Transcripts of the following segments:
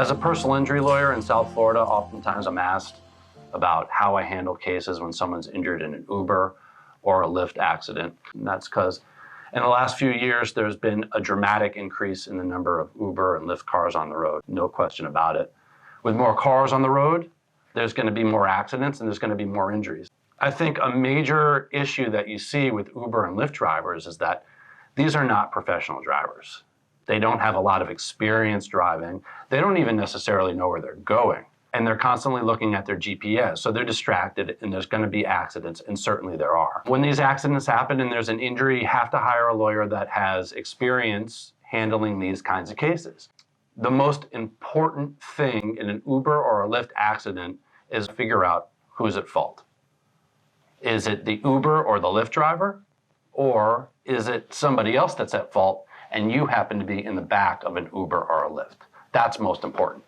As a personal injury lawyer in South Florida, oftentimes I'm asked about how I handle cases when someone's injured in an Uber or a Lyft accident. And that's because in the last few years, there's been a dramatic increase in the number of Uber and Lyft cars on the road, no question about it. With more cars on the road, there's going to be more accidents and there's going to be more injuries. I think a major issue that you see with Uber and Lyft drivers is that these are not professional drivers. They don't have a lot of experience driving. They don't even necessarily know where they're going. And they're constantly looking at their GPS. So they're distracted and there's going to be accidents, and certainly there are. When these accidents happen and there's an injury, you have to hire a lawyer that has experience handling these kinds of cases. The most important thing in an Uber or a Lyft accident is to figure out who's at fault. Is it the Uber or the Lyft driver? Or is it somebody else that's at fault and you happen to be in the back of an Uber or a Lyft? That's most important.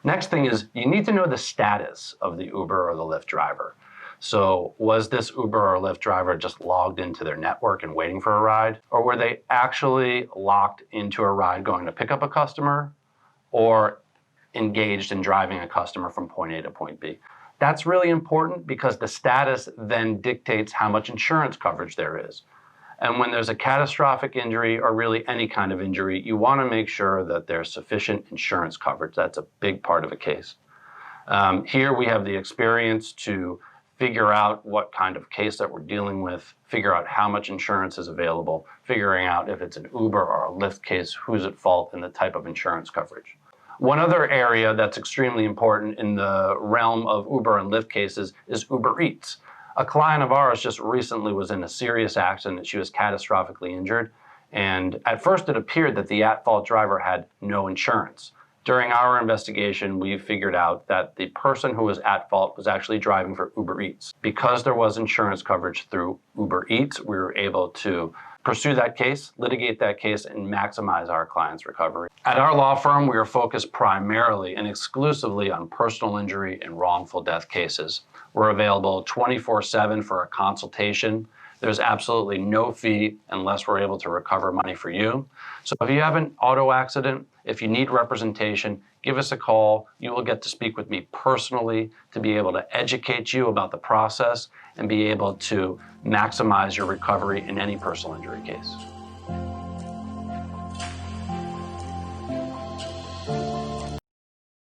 Next thing is you need to know the status of the Uber or the Lyft driver. So was this Uber or Lyft driver just logged into their network and waiting for a ride? Or were they actually locked into a ride going to pick up a customer or engaged in driving a customer from point A to point B? That's really important because the status then dictates how much insurance coverage there is. And when there's a catastrophic injury or really any kind of injury, you want to make sure that there's sufficient insurance coverage. That's a big part of a case. Here we have the experience to figure out what kind of case that we're dealing with, figure out how much insurance is available, figuring out if it's an Uber or a Lyft case, who's at fault, and the type of insurance coverage. One other area that's extremely important in the realm of Uber and Lyft cases is Uber Eats. A client of ours just recently was in a serious accident. She was catastrophically injured. And at first it appeared that the at-fault driver had no insurance. During our investigation, we figured out that the person who was at fault was actually driving for Uber Eats. Because there was insurance coverage through Uber Eats, we were able to pursue that case, litigate that case, and maximize our client's recovery. At our law firm, we are focused primarily and exclusively on personal injury and wrongful death cases. We're available 24/7 for a consultation. There's absolutely no fee unless we're able to recover money for you. So if you have an auto accident, if you need representation, give us a call. You will get to speak with me personally to be able to educate you about the process and be able to maximize your recovery in any personal injury case.